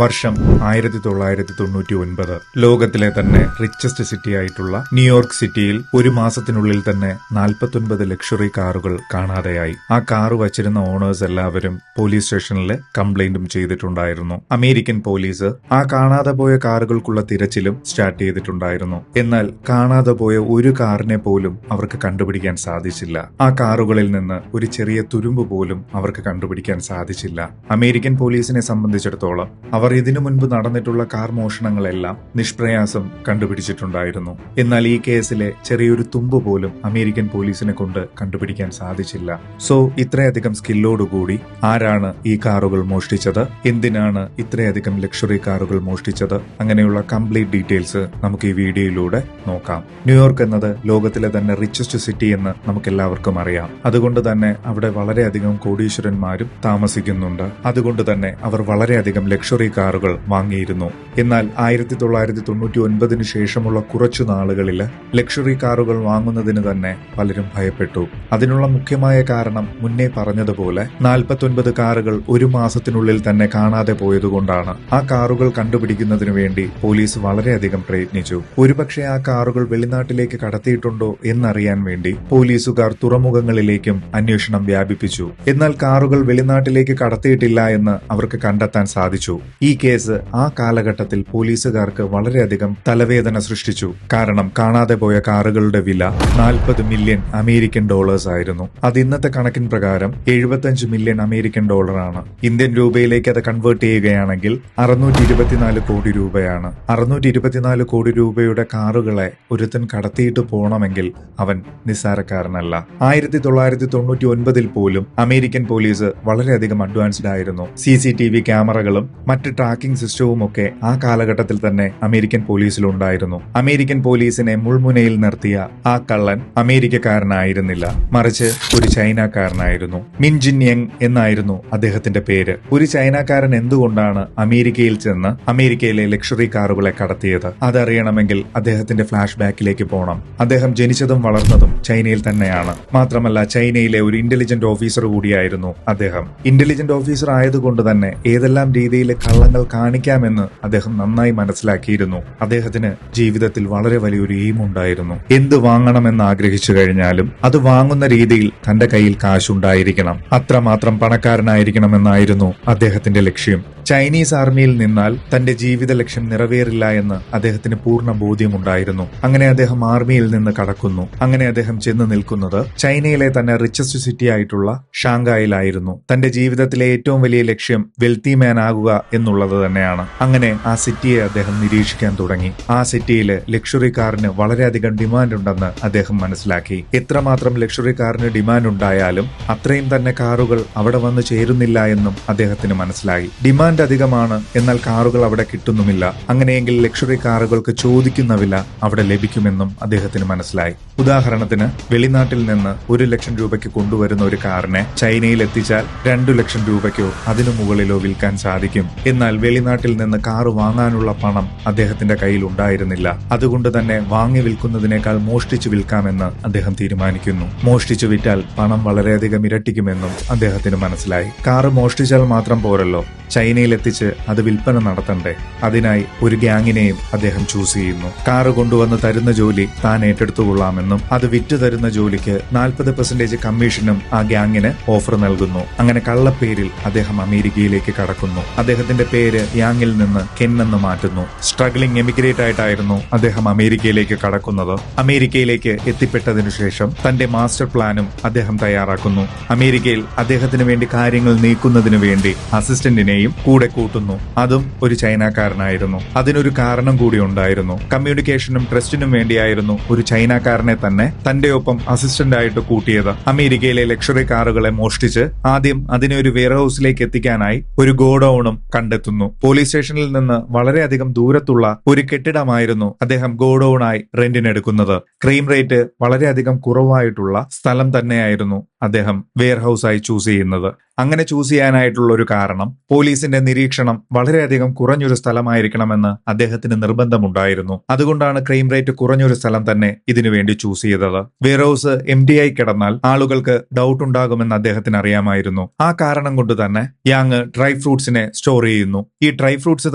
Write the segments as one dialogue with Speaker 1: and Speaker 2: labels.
Speaker 1: വർഷം 1999. ലോകത്തിലെ തന്നെ റിച്ചസ്റ്റ് സിറ്റി ആയിട്ടുള്ള ന്യൂയോർക്ക് സിറ്റിയിൽ ഒരു മാസത്തിനുള്ളിൽ തന്നെ 49 ലക്ഷറി കാറുകൾ കാണാതെയായി. ആ കാറ് വച്ചിരുന്ന ഓണേഴ്സ് എല്ലാവരും പോലീസ് സ്റ്റേഷനിൽ കംപ്ലൈന്റും ചെയ്തിട്ടുണ്ടായിരുന്നു. അമേരിക്കൻ പോലീസ് ആ കാണാതെ പോയ കാറുകൾക്കുള്ള തിരച്ചിലും സ്റ്റാർട്ട് ചെയ്തിട്ടുണ്ടായിരുന്നു. എന്നാൽ കാണാതെ പോയ ഒരു കാറിനെ പോലും അവർക്ക് കണ്ടുപിടിക്കാൻ സാധിച്ചില്ല. ആ കാറുകളിൽ നിന്ന് ഒരു ചെറിയ തുരുമ്പ് പോലും അവർക്ക് കണ്ടുപിടിക്കാൻ സാധിച്ചില്ല. അമേരിക്കൻ പോലീസിനെ സംബന്ധിച്ചിടത്തോളം അവർ ഇതിനു മുൻപ് നടന്നിട്ടുള്ള കാർ മോഷണങ്ങളെല്ലാം നിഷ്പ്രയാസം കണ്ടുപിടിച്ചിട്ടുണ്ടായിരുന്നു. എന്നാൽ ഈ കേസിലെ ചെറിയൊരു തുമ്പ് പോലും അമേരിക്കൻ പോലീസിനെ കൊണ്ട് കണ്ടുപിടിക്കാൻ സാധിച്ചില്ല. സോ ഇത്രയധികം സ്കില്ലോടുകൂടി ആരാണ് ഈ കാറുകൾ മോഷ്ടിച്ചത്, എന്തിനാണ് ഇത്രയധികം ലക്ഷറി കാറുകൾ മോഷ്ടിച്ചത്, അങ്ങനെയുള്ള കംപ്ലീറ്റ് ഡീറ്റെയിൽസ് നമുക്ക് ഈ വീഡിയോയിലൂടെ നോക്കാം. ന്യൂയോർക്ക് എന്നത് ലോകത്തിലെ തന്നെ റിച്ചസ്റ്റ് സിറ്റി എന്ന് നമുക്കെല്ലാവർക്കും അറിയാം. അതുകൊണ്ട് തന്നെ അവിടെ വളരെയധികം കോടീശ്വരന്മാരും താമസിക്കുന്നുണ്ട്. അതുകൊണ്ട് തന്നെ അവർ വളരെയധികം ലക്ഷറി കാറുകൾ വാങ്ങിയിരുന്നു. എന്നാൽ 1999 ശേഷമുള്ള കുറച്ചു നാളുകളിൽ ലക്ഷറി കാറുകൾ വാങ്ങുന്നതിന് തന്നെ പലരും ഭയപ്പെട്ടു. അതിനുള്ള മുഖ്യമായ കാരണം മുന്നേ പറഞ്ഞതുപോലെ 49 കാറുകൾ ഒരു മാസത്തിനുള്ളിൽ തന്നെ കാണാതെ പോയതുകൊണ്ടാണ്. ആ കാറുകൾ കണ്ടുപിടിക്കുന്നതിനു വേണ്ടി പോലീസ് വളരെയധികം പ്രയത്നിച്ചു. ഒരുപക്ഷെ ആ കാറുകൾ വെളിനാട്ടിലേക്ക് കടത്തിയിട്ടുണ്ടോ എന്നറിയാൻ വേണ്ടി പോലീസുകാർ തുറമുഖങ്ങളിലേക്കും അന്വേഷണം വ്യാപിപ്പിച്ചു. എന്നാൽ കാറുകൾ വെളിനാട്ടിലേക്ക് കടത്തിയിട്ടില്ല എന്ന് അവർക്ക് കണ്ടെത്താൻ സാധിച്ചു. ഈ കേസ് ആ കാലഘട്ടത്തിൽ പോലീസുകാർക്ക് വളരെയധികം തലവേദന സൃഷ്ടിച്ചു. കാരണം കാണാതെ പോയ കാറുകളുടെ വില 40 മില്യൺ അമേരിക്കൻ ഡോളേഴ്സ് ആയിരുന്നു. അത് ഇന്നത്തെ കണക്കിൻ പ്രകാരം 75 മില്യൺ അമേരിക്കൻ ഡോളറാണ്. ഇന്ത്യൻ രൂപയിലേക്ക് അത് കൺവേർട്ട് ചെയ്യുകയാണെങ്കിൽ 624 കോടി രൂപയാണ്. 624 കോടി രൂപയുടെ കാറുകളെ ഒരുത്തൻ കടത്തിയിട്ട് പോകണമെങ്കിൽ അവൻ നിസ്സാരക്കാരനല്ല. 1999 പോലും അമേരിക്കൻ പോലീസ് വളരെയധികം അഡ്വാൻസ്ഡ് ആയിരുന്നു. CCTV ക്യാമറകളും മറ്റ് ട്രാക്കിംഗ് സിസ്റ്റവും ഒക്കെ ആ കാലഘട്ടത്തിൽ തന്നെ അമേരിക്കൻ പോലീസിലുണ്ടായിരുന്നു. അമേരിക്കൻ പോലീസിനെ മുൾമുനയിൽ നിർത്തിയ ആ കള്ളൻ അമേരിക്കക്കാരനായിരുന്നില്ല, മറിച്ച് ഒരു ചൈനക്കാരനായിരുന്നു. മിൻ ജിൻ യങ് എന്നായിരുന്നു അദ്ദേഹത്തിന്റെ പേര്. ഒരു ചൈനക്കാരൻ എന്തുകൊണ്ടാണ് അമേരിക്കയിൽ ചെന്ന് അമേരിക്കയിലെ ലക്ഷറി കാറുകളെ കടത്തിയത്? അതറിയണമെങ്കിൽ അദ്ദേഹത്തിന്റെ ഫ്ലാഷ് ബാക്കിലേക്ക് പോകണം. അദ്ദേഹം ജനിച്ചതും വളർന്നതും ചൈനയിൽ തന്നെയാണ്. മാത്രമല്ല ചൈനയിലെ ഒരു ഇന്റലിജന്റ് ഓഫീസർ കൂടിയായിരുന്നു അദ്ദേഹം. ഇന്റലിജന്റ് ഓഫീസർ ആയതുകൊണ്ട് തന്നെ ഏതെല്ലാം രീതിയിൽ കള്ളങ്ങൾ കാണിക്കാമെന്ന് അദ്ദേഹം നന്നായി മനസ്സിലാക്കിയിരുന്നു. അദ്ദേഹത്തിന് ജീവിതത്തിൽ വളരെ വലിയൊരു എയിം ഉണ്ടായിരുന്നു. എന്ത് വാങ്ങണമെന്ന് ആഗ്രഹിച്ചു കഴിഞ്ഞാലും അത് വാങ്ങുന്ന രീതിയിൽ തന്റെ കയ്യിൽ കാശുണ്ടായിരിക്കണം. അത്രമാത്രം പണക്കാരനായിരിക്കണമെന്നായിരുന്നു അദ്ദേഹത്തിന്റെ ലക്ഷ്യം. ചൈനീസ് ആർമിയിൽ നിന്നാൽ തന്റെ ജീവിത ലക്ഷ്യം നിറവേറില്ല എന്ന് അദ്ദേഹത്തിന് പൂർണ്ണ ബോധ്യമുണ്ടായിരുന്നു. അങ്ങനെ അദ്ദേഹം ആർമിയിൽ നിന്ന് കടക്കുന്നു. അങ്ങനെ അദ്ദേഹം ചെന്ന് നിൽക്കുന്നത് ചൈനയിലെ തന്നെ റിച്ചസ്റ്റ് സിറ്റി ആയിട്ടുള്ള ഷാങ്കായിലായിരുന്നു. തന്റെ ജീവിതത്തിലെ ഏറ്റവും വലിയ ലക്ഷ്യം വെൽത്തി മാൻ ആകുക എന്നുള്ളത് തന്നെയാണ്. അങ്ങനെ ആ സിറ്റിയെ അദ്ദേഹം നിരീക്ഷിക്കാൻ തുടങ്ങി. ആ സിറ്റിയിൽ ലക്ഷറി കാറിന് വളരെയധികം ഡിമാൻഡ് ഉണ്ടെന്ന് അദ്ദേഹം മനസ്സിലാക്കി. എത്രമാത്രം ലക്ഷറി കാറിന് ഡിമാൻഡ് ഉണ്ടായാലും അത്രയും തന്നെ കാറുകൾ അവിടെ വന്നു ചേരുന്നില്ല എന്നും അദ്ദേഹത്തിന് മനസ്സിലായി. ഡിമാൻഡ് അധികമാണ്, എന്നാൽ കാറുകൾ അവിടെ കിട്ടുന്നുമില്ല. അങ്ങനെയെങ്കിൽ ലക്ഷറി കാറുകൾക്ക് ചോദിക്കുന്ന വില അവിടെ ലഭിക്കുമെന്നും അദ്ദേഹത്തിന് മനസ്സിലായി. ഉദാഹരണത്തിന് വെളിനാട്ടിൽ നിന്ന് 1 ലക്ഷം രൂപയ്ക്ക് കൊണ്ടുവരുന്ന ഒരു കാറിനെ ചൈനയിൽ എത്തിച്ചാൽ 2 ലക്ഷം രൂപയ്ക്കോ അതിനു മുകളിലോ വിൽക്കാൻ സാധിക്കും. എന്നാൽ വെളിനാട്ടിൽ നിന്ന് കാറ് വാങ്ങാനുള്ള പണം അദ്ദേഹത്തിന്റെ കയ്യിൽ ഉണ്ടായിരുന്നില്ല. അതുകൊണ്ട് തന്നെ വാങ്ങി വിൽക്കുന്നതിനേക്കാൾ മോഷ്ടിച്ചു വിൽക്കാമെന്ന് അദ്ദേഹം തീരുമാനിക്കുന്നു. മോഷ്ടിച്ചു വിറ്റാൽ പണം വളരെയധികം ഇരട്ടിക്കുമെന്നും അദ്ദേഹത്തിന് മനസ്സിലായി. കാറ് മോഷ്ടിച്ചാൽ മാത്രം പോരല്ലോ, ചൈനയിൽ എത്തിച്ച് അത് വിൽപ്പന നടത്തണ്ടേ? അതിനായി ഒരു ഗ്യാങ്ങിനെയും അദ്ദേഹം ചൂസ് ചെയ്യുന്നു. കാറ് കൊണ്ടുവന്ന് തരുന്ന ജോലി താൻ ഏറ്റെടുത്തുകൊള്ളാമെന്നും അത് വിറ്റു തരുന്ന ജോലിക്ക് 40% കമ്മീഷനും ആ ഗ്യാങ്ങിന് ഓഫർ നൽകുന്നു. അങ്ങനെ കള്ളപ്പേരിൽ അദ്ദേഹം അമേരിക്കയിലേക്ക് കടക്കുന്നു. അദ്ദേഹത്തിന്റെ പേര് യാങ്ങിൽ നിന്ന് കെൻ എന്ന് മാറ്റുന്നു. സ്ട്രഗ്ലിംഗ് എമിഗ്രേറ്റ് ആയിട്ടായിരുന്നു അദ്ദേഹം അമേരിക്കയിലേക്ക് കടക്കുന്നത്. അമേരിക്കയിലേക്ക് എത്തിപ്പെട്ടതിനു ശേഷം തന്റെ മാസ്റ്റർ പ്ലാനും അദ്ദേഹം തയ്യാറാക്കുന്നു. അമേരിക്കയിൽ അദ്ദേഹത്തിന് വേണ്ടി കാര്യങ്ങൾ നീക്കുന്നതിനു വേണ്ടി അസിസ്റ്റന്റിനെയും കൂടെ കൂട്ടുന്നു. അതും ഒരു ചൈനക്കാരനായിരുന്നു. അതിനൊരു കാരണം കൂടി ഉണ്ടായിരുന്നു. കമ്മ്യൂണിക്കേഷനും ട്രസ്റ്റിനും വേണ്ടിയായിരുന്നു ഒരു ചൈനക്കാരനെ തന്നെ തന്റെ ഒപ്പം അസിസ്റ്റന്റ് ആയിട്ട് കൂട്ടിയത്. അമേരിക്കയിലെ ലക്ഷറി കാറുകളെ മോഷ്ടിച്ച് ആദ്യം അതിനെ ഒരു വെയർഹൌസിലേക്ക് എത്തിക്കാനായി ഒരു ഗോഡൌണും കണ്ടെത്തുന്നു. പോലീസ് സ്റ്റേഷനിൽ നിന്ന് വളരെയധികം ദൂരത്തുള്ള ഒരു കെട്ടിടമായിരുന്നു അദ്ദേഹം ഗോഡൌണായി റെന്റിനെടുക്കുന്നത്. ക്രൈം റേറ്റ് വളരെയധികം കുറവായിട്ടുള്ള സ്ഥലം തന്നെയായിരുന്നു അദ്ദേഹം വെയർഹൌസായി ചൂസ് ചെയ്യുന്നത്. അങ്ങനെ ചൂസ് ചെയ്യാനായിട്ടുള്ള ഒരു കാരണം പോലീസിന്റെ നിരീക്ഷണം വളരെയധികം കുറഞ്ഞൊരു സ്ഥലമായിരിക്കണമെന്ന് അദ്ദേഹത്തിന് നിർബന്ധമുണ്ടായിരുന്നു. അതുകൊണ്ടാണ് ക്രൈം റേറ്റ് കുറഞ്ഞൊരു സ്ഥലം തന്നെ ഇതിനുവേണ്ടി ചൂസ് ചെയ്തത്. വെയർഹൌസ് MDI കിടന്നാൽ ആളുകൾക്ക് ഡൗട്ട് ഉണ്ടാകുമെന്ന് അദ്ദേഹത്തിന് അറിയാമായിരുന്നു. ആ കാരണം കൊണ്ട് തന്നെ യാങ് ഡ്രൈ ഫ്രൂട്ട്സിനെ സ്റ്റോർ ചെയ്യുന്നു. ഈ ഡ്രൈ ഫ്രൂട്ട്സ്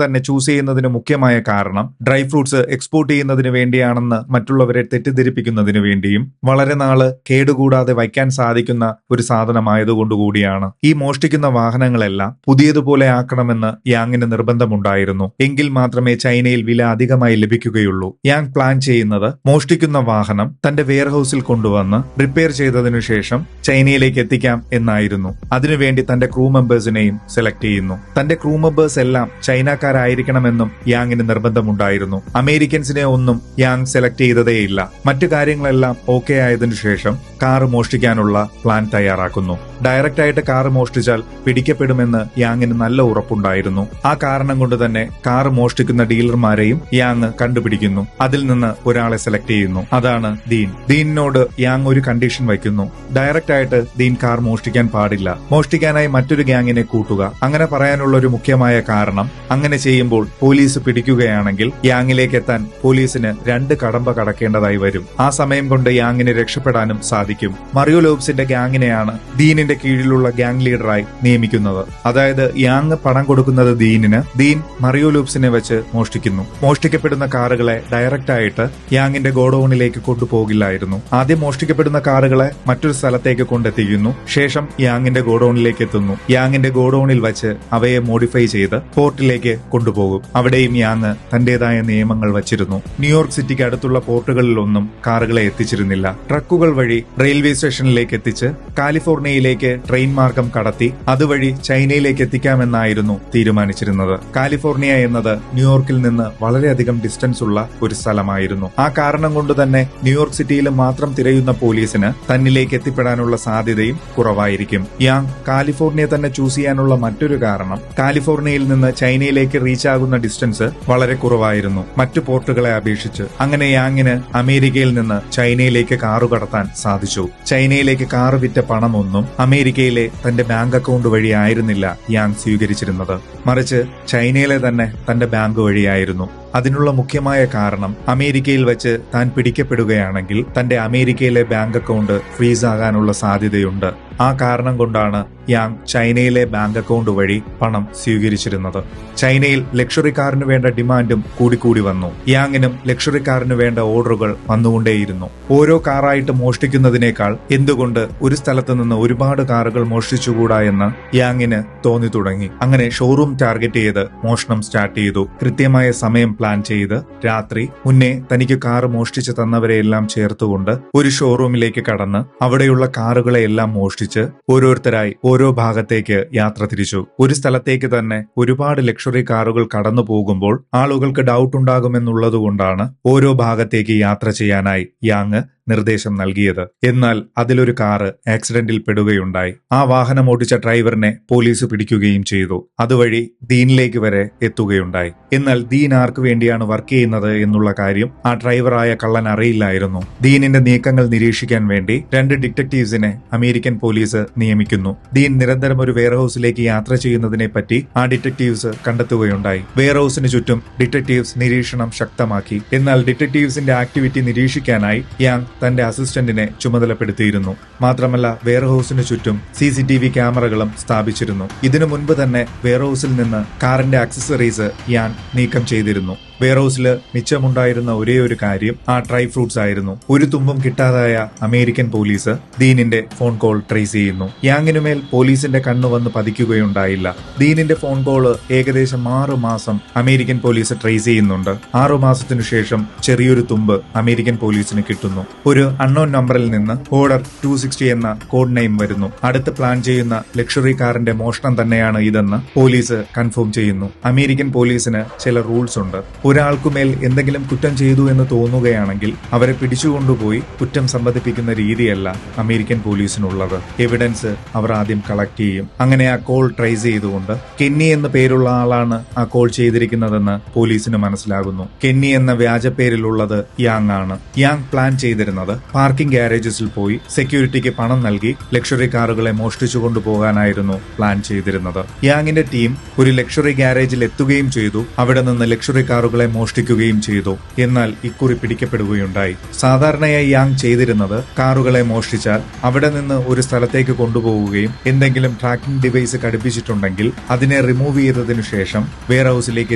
Speaker 1: തന്നെ ചൂസ് ചെയ്യുന്നതിന് മുഖ്യമായ കാരണം ഡ്രൈ ഫ്രൂട്ട്സ് എക്സ്പോർട്ട് ചെയ്യുന്നതിന് വേണ്ടിയാണെന്ന് മറ്റുള്ളവരെ തെറ്റിദ്ധരിപ്പിക്കുന്നതിന് വേണ്ടിയും വളരെ നാള് കേടുകൂടാതെ വയ്ക്കാൻ സാധിക്കുന്ന ഒരു സാധനമായതുകൊണ്ടുകൂടിയാണ്. ഈ മോഷ്ടിക്കുന്ന വാഹനങ്ങളെല്ലാം പുതിയതുപോലെ ആക്കണമെന്ന് യാങ്ങിന് നിർബന്ധമുണ്ടായിരുന്നു. എങ്കിൽ മാത്രമേ ചൈനയിൽ വില അധികമായി ലഭിക്കുകയുള്ളൂ. യാങ് പ്ലാൻ ചെയ്യുന്നത് മോഷ്ടിക്കുന്ന വാഹനം തന്റെ വെയർഹൌസിൽ കൊണ്ടുവന്ന് റിപ്പയർ ചെയ്തതിനു ശേഷം ചൈനയിലേക്ക് എത്തിക്കാം എന്നായിരുന്നു. അതിനുവേണ്ടി തന്റെ ക്രൂ മെമ്പേഴ്സിനെയും സെലക്ട് ചെയ്യുന്നു. തന്റെ ക്രൂ മെമ്പേഴ്സ് എല്ലാം ചൈനക്കാരായിരിക്കണമെന്നും യാങ്ങിന് നിർബന്ധമുണ്ടായിരുന്നു. അമേരിക്കൻസിനെ ഒന്നും യാങ് സെലക്ട് ചെയ്തതേയില്ല. മറ്റു കാര്യങ്ങളെല്ലാം ഓക്കെ ആയതിനു ശേഷം കാർ മോഷ്ടിക്കാനുള്ള പ്ലാൻ തയ്യാറാക്കുന്നു. ഡയറക്റ്റ് ആയിട്ട് കാർ മോഷ്ടിച്ചാൽ പിടിക്കപ്പെടുമെന്ന് യാങ്ങിന് നല്ല ഉറപ്പുണ്ടായിരുന്നു. ആ കാരണം കൊണ്ട് തന്നെ കാർ മോഷ്ടിക്കുന്ന ഡീലർമാരെയും യാങ് കണ്ടുപിടിക്കുന്നു. അതിൽ നിന്ന് ഒരാളെ സെലക്ട് ചെയ്യുന്നു. അതാണ് ദീൻ. ദീനിനോട് യാങ് ഒരു കണ്ടീഷൻ വയ്ക്കുന്നു. ഡയറക്റ്റ് ആയിട്ട് ദീൻ കാർ മോഷ്ടിക്കാൻ പാടില്ല. മോഷ്ടിക്കാനായി മറ്റൊരു ഗ്യാങ്ങിനെ കൂട്ടുക. അങ്ങനെ പറയാനുള്ള ഒരു മുഖ്യമായ കാരണം അങ്ങനെ ചെയ്യുമ്പോൾ പോലീസ് പിടിക്കുകയാണെങ്കിൽ യാങ്ങിലേക്ക് എത്താൻ പോലീസിന് 2 കടമ്പ കടക്കേണ്ടതായി വരും. ആ സമയം കൊണ്ട് യാങ്ങിന് രക്ഷപ്പെടാനും സാധിക്കും. മറിയോ ലോബ്സിന്റെ ഗ്യാങ്ങിനെയാണ് ദീനിന്റെ കീഴിലുള്ള ഗ്യാങ് ലീഡറായി നിയമിക്കുന്നത്. അതായത് യാങ് പണം കൊടുക്കുന്നത് ദീനിന്, ദീൻ മറിയോ ലൂപ്സിനെ വെച്ച് മോഷ്ടിക്കുന്നു. മോഷ്ടിക്കപ്പെടുന്ന കാറുകളെ ഡയറക്റ്റ് ആയിട്ട് യാങ്ങിന്റെ ഗോഡൌണിലേക്ക് കൊണ്ടുപോകില്ലായിരുന്നു. ആദ്യം മോഷ്ടിക്കപ്പെടുന്ന കാറുകളെ മറ്റൊരു സ്ഥലത്തേക്ക് കൊണ്ടെത്തിക്കുന്നു. ശേഷം യാങ്ങിന്റെ ഗോഡൌണിലേക്ക് എത്തുന്നു. യാങ്ങിന്റെ ഗോഡൌണിൽ വെച്ച് അവയെ മോഡിഫൈ ചെയ്ത് പോർട്ടിലേക്ക് കൊണ്ടുപോകും. അവിടെയും യാങ് തന്റേതായ നിയമങ്ങൾ വച്ചിരുന്നു. ന്യൂയോർക്ക് സിറ്റിക്ക് അടുത്തുള്ള പോർട്ടുകളിലൊന്നും കാറുകളെ എത്തിച്ചിരുന്നില്ല. ട്രക്കുകൾ വഴി റെയിൽവേ സ്റ്റേഷനിലേക്ക് എത്തിച്ച് കാലിഫോർണിയയിലേക്ക് ട്രെയിൻ മാർഗം കടത്തി അതുവഴി ചൈനയിലേക്ക് എത്തിക്കാമെന്നായിരുന്നു തീരുമാനിച്ചിരുന്നത്. കാലിഫോർണിയ എന്നത് ന്യൂയോർക്കിൽ നിന്ന് വളരെയധികം ഡിസ്റ്റൻസ് ഉള്ള ഒരു സ്ഥലമായിരുന്നു. ആ കാരണം കൊണ്ട് തന്നെ ന്യൂയോർക്ക് സിറ്റിയിൽ മാത്രം തിരയുന്ന പോലീസിന് തന്നിലേക്ക് എത്തിപ്പെടാനുള്ള സാധ്യതയും കുറവായിരിക്കും. യാങ് കാലിഫോർണിയ തന്നെ ചൂസ് ചെയ്യാനുള്ള മറ്റൊരു കാരണം കാലിഫോർണിയയിൽ നിന്ന് ചൈനയിലേക്ക് റീച്ച് ആകുന്ന ഡിസ്റ്റൻസ് വളരെ കുറവായിരുന്നു മറ്റു പോർട്ടുകളെ അപേക്ഷിച്ച്. അങ്ങനെ യാങ്ങിന് അമേരിക്കയിൽ നിന്ന് ചൈനയിലേക്ക് കാറു കടത്താൻ സാധിച്ചു. ചൈനയിലേക്ക് കാറ് വിറ്റ പണമൊന്നും അമേരിക്കയിലെ തന്റെ ബാങ്ക് അക്കൗണ്ട് വഴി ആയിരുന്നില്ല യാങ് സ്വീകരിച്ചിരുന്നത്, മറിച്ച് ചൈനയിലെ തന്നെ തന്റെ ബാങ്ക് വഴിയായിരുന്നു. അതിനുള്ള മുഖ്യമായ കാരണം അമേരിക്കയിൽ വെച്ച് താൻ പിടിക്കപ്പെടുകയാണെങ്കിൽ തന്റെ അമേരിക്കയിലെ ബാങ്ക് അക്കൗണ്ട് ഫ്രീസ് ആകാനുള്ള സാധ്യതയുണ്ട്. ആ കാരണം കൊണ്ടാണ് യാങ് ചൈനയിലെ ബാങ്ക് അക്കൗണ്ട് വഴി പണം സ്വീകരിച്ചിരുന്നത്. ചൈനയിൽ ലക്ഷറി കാറിന് വേണ്ട ഡിമാൻഡും കൂടിക്കൂടി വന്നു. യാങ്ങിനും ലക്ഷറി കാറിന് വേണ്ട ഓർഡറുകൾ വന്നുകൊണ്ടേയിരുന്നു. ഓരോ കാറായിട്ട് മോഷ്ടിക്കുന്നതിനേക്കാൾ എന്തുകൊണ്ട് ഒരു സ്ഥലത്ത് നിന്ന് ഒരുപാട് കാറുകൾ മോഷ്ടിച്ചുകൂടാ എന്ന് യാങ്ങിന് തോന്നി തുടങ്ങി. അങ്ങനെ ഷോറൂം ടാർഗറ്റ് ചെയ്ത് മോഷണം സ്റ്റാർട്ട് ചെയ്തു. കൃത്യമായ സമയം പ്ലാൻ ചെയ്ത് രാത്രി മുന്നേ തനിക്ക് കാറ് മോഷ്ടിച്ച് തന്നവരെയെല്ലാം ചേർത്തുകൊണ്ട് ഒരു ഷോറൂമിലേക്ക് കടന്ന് അവിടെയുള്ള കാറുകളെ എല്ലാം മോഷ്ടിച്ച് ഓരോരുത്തരായി ഓരോ ഭാഗത്തേക്ക് യാത്ര തിരിച്ചു. ഒരു സ്ഥലത്തേക്ക് തന്നെ ഒരുപാട് ലക്ഷറി കാറുകൾ കടന്നു പോകുമ്പോൾ ആളുകൾക്ക് ഡൗട്ട് ഉണ്ടാകുമെന്നുള്ളതുകൊണ്ടാണ് ഓരോ ഭാഗത്തേക്ക് യാത്ര ചെയ്യാനായി യാങ് നിർദ്ദേശം നൽകിയത്. എന്നാൽ അതിലൊരു കാറ് ആക്സിഡന്റിൽ പെടുകയുണ്ടായി. ആ വാഹനം ഓടിച്ച ഡ്രൈവറിനെ പോലീസ് പിടിക്കുകയും ചെയ്തു. അതുവഴി ദീനിലേക്ക് വരെ എത്തുകയുണ്ടായി. എന്നാൽ ദീൻ ആർക്ക് വേണ്ടിയാണ് വർക്ക് ചെയ്യുന്നത് എന്നുള്ള കാര്യം ആ ഡ്രൈവറായ കള്ളൻ അറിയില്ലായിരുന്നു. ദീനിന്റെ നീക്കങ്ങൾ നിരീക്ഷിക്കാൻ വേണ്ടി 2 ഡിറ്റക്ടീവ്സിനെ അമേരിക്കൻ പോലീസ് നിയമിക്കുന്നു. ദീൻ നിരന്തരം ഒരു വെയർഹൌസിലേക്ക് യാത്ര ചെയ്യുന്നതിനെ പറ്റി ആ ഡിറ്റക്ടീവ്സ് കണ്ടെത്തുകയുണ്ടായി. വെയർഹൌസിന് ചുറ്റും ഡിറ്റക്ടീവ്സ് നിരീക്ഷണം ശക്തമാക്കി. എന്നാൽ ഡിറ്റക്ടീവ്സിന്റെ ആക്ടിവിറ്റി നിരീക്ഷിക്കാനായി യാങ് തന്റെ അസിസ്റ്റന്റിനെ ചുമതലപ്പെടുത്തിയിരുന്നു. മാത്രമല്ല വെയർഹൌസിന് ചുറ്റും CCTV ക്യാമറകളും സ്ഥാപിച്ചിരുന്നു. ഇതിനു മുൻപ് തന്നെ വെയർഹൌസിൽ നിന്ന് കാറിന്റെ ആക്സസറീസ് യാൻ നീക്കം ചെയ്തിരുന്നു. വെയർഹൌസിൽ മിച്ചമുണ്ടായിരുന്ന ഒരേ ഒരു കാര്യം ആ ഡ്രൈ ഫ്രൂട്ട്സ് ആയിരുന്നു. ഒരു തുമ്പും കിട്ടാതായ അമേരിക്കൻ പോലീസ് ദീനിന്റെ ഫോൺ കോൾ ട്രേസ് ചെയ്യുന്നു. യാങ്ങിനുമേൽ പോലീസിന്റെ കണ്ണു വന്ന് പതിക്കുകയുണ്ടായില്ല. ദീനിന്റെ ഫോൺ കോള് ഏകദേശം 6 മാസം അമേരിക്കൻ പോലീസ് ട്രേസ് ചെയ്യുന്നുണ്ട്. 6 മാസത്തിനു ശേഷം ചെറിയൊരു തുമ്പ് അമേരിക്കൻ പോലീസിന് കിട്ടുന്നു. ഒരു അൺനോൺ നമ്പറിൽ നിന്ന് ഓർഡർ 260 എന്ന കോഡ് നെയിം വരുന്നു. അടുത്ത് പ്ലാൻ ചെയ്യുന്ന ലക്ഷറി കാറിന്റെ മോഷണം തന്നെയാണ് ഇതെന്ന് പോലീസ് കൺഫേം ചെയ്യുന്നു. അമേരിക്കൻ പോലീസിന് ചില റൂൾസ് ഉണ്ട്. ഒരാൾക്കുമേൽ എന്തെങ്കിലും കുറ്റം ചെയ്തു എന്ന് തോന്നുകയാണെങ്കിൽ അവരെ പിടിച്ചുകൊണ്ടുപോയി കുറ്റം സമ്മതിപ്പിക്കുന്ന രീതിയല്ല അമേരിക്കൻ പോലീസിനുള്ളത്. എവിഡൻസ് അവർ ആദ്യം കളക്ട് ചെയ്യും. അങ്ങനെ ആ കോൾ ട്രേസ് ചെയ്തുകൊണ്ട് കെന്നി എന്ന പേരുള്ള ആളാണ് ആ കോൾ ചെയ്തിരിക്കുന്നതെന്ന് പോലീസിന് മനസ്സിലാകുന്നു. കെന്നി എന്ന വ്യാജ പേരിലുള്ളത് യാങ് ആണ്. യാങ് പ്ലാൻ ചെയ്തിരുന്നത് ചെയ്തിരുന്നത് പാർക്കിംഗ് ഗാരേജസിൽ പോയി സെക്യൂരിറ്റിക്ക് പണം നൽകി ലക്ഷറി കാറുകളെ മോഷ്ടിച്ചു കൊണ്ടുപോകാനായിരുന്നു പ്ലാൻ ചെയ്തിരുന്നത്. യാങ്ങിന്റെ ടീം ഒരു ലക്ഷറി ഗാരേജിൽ എത്തുകയും ചെയ്തു. അവിടെ നിന്ന് ലക്ഷറി കാറുകളെ മോഷ്ടിക്കുകയും ചെയ്തു. എന്നാൽ ഇക്കുറി പിടിക്കപ്പെടുകയുണ്ടായി. സാധാരണയായി യാങ് ചെയ്തിരുന്നത് കാറുകളെ മോഷ്ടിച്ചാൽ അവിടെ നിന്ന് ഒരു സ്ഥലത്തേക്ക് കൊണ്ടുപോവുകയും എന്തെങ്കിലും ട്രാക്കിംഗ് ഡിവൈസ് ഘടിപ്പിച്ചിട്ടുണ്ടെങ്കിൽ അതിനെ റിമൂവ് ചെയ്തതിനു ശേഷം വെയർ ഹൌസിലേക്ക്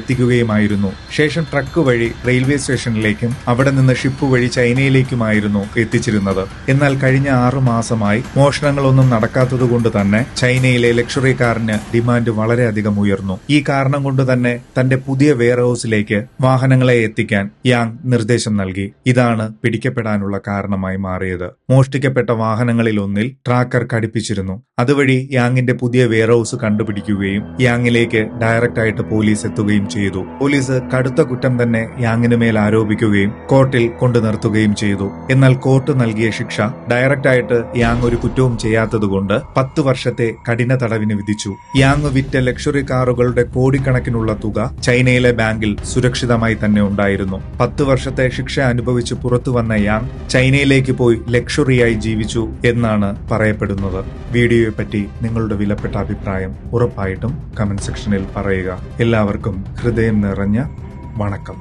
Speaker 1: എത്തിക്കുകയുമായിരുന്നു. ശേഷം ട്രക്ക് വഴി റെയിൽവേ സ്റ്റേഷനിലേക്കും അവിടെ നിന്ന് ഷിപ്പ് വഴി ചൈനയിലേക്കുമായിരുന്നു എത്തിച്ചിരുന്നത്. എന്നാൽ കഴിഞ്ഞ 6 മാസമായി മോഷണങ്ങളൊന്നും നടക്കാത്തതുകൊണ്ട് തന്നെ ചൈനയിലെ ലക്ഷറി കാറിന് ഡിമാൻഡ് വളരെയധികം ഉയർന്നു. ഈ കാരണം കൊണ്ട് തന്നെ തന്റെ പുതിയ വെയർ ഹൌസിലേക്ക് വാഹനങ്ങളെ എത്തിക്കാൻ യാങ് നിർദ്ദേശം നൽകി. ഇതാണ് പിടിക്കപ്പെടാനുള്ള കാരണമായി മാറിയത്. മോഷ്ടിക്കപ്പെട്ട വാഹനങ്ങളിൽ ഒന്നിൽ ട്രാക്കർ ഘടിപ്പിച്ചിരുന്നു. അതുവഴി യാങ്ങിന്റെ പുതിയ വെയർ ഹൌസ് കണ്ടുപിടിക്കുകയും യാങ്ങിലേക്ക് ഡയറക്റ്റ് ആയിട്ട് പോലീസ് എത്തുകയും ചെയ്തു. പോലീസ് കടുത്ത കുറ്റം തന്നെ യാങ്ങിന് മേൽ ആരോപിക്കുകയും കോർട്ടിൽ കൊണ്ടു നിർത്തുകയും ചെയ്തു. എന്നാൽ കോർട്ട് നൽകിയ ശിക്ഷ ഡയറക്റ്റ് ആയിട്ട് യാങ് ഒരു കുറ്റവും ചെയ്യാത്തതുകൊണ്ട് 10 വർഷത്തെ കഠിന തടവിന് വിധിച്ചു. യാങ് വിറ്റ ലക്ഷറി കാറുകളുടെ കോടിക്കണക്കിനുള്ള തുക ചൈനയിലെ ബാങ്കിൽ സുരക്ഷിതമായി തന്നെ ഉണ്ടായിരുന്നു. 10 വർഷത്തെ ശിക്ഷ അനുഭവിച്ച് പുറത്തു വന്ന യാങ് ചൈനയിലേക്ക് പോയി ലക്ഷറിയായി ജീവിച്ചു എന്നാണ് പറയപ്പെടുന്നത്. വീഡിയോയെ പറ്റി നിങ്ങളുടെ വിലപ്പെട്ട അഭിപ്രായം ഉറപ്പായിട്ടും കമന്റ് സെക്ഷനിൽ പറയുക. എല്ലാവർക്കും ഹൃദയം നിറഞ്ഞ വണക്കം.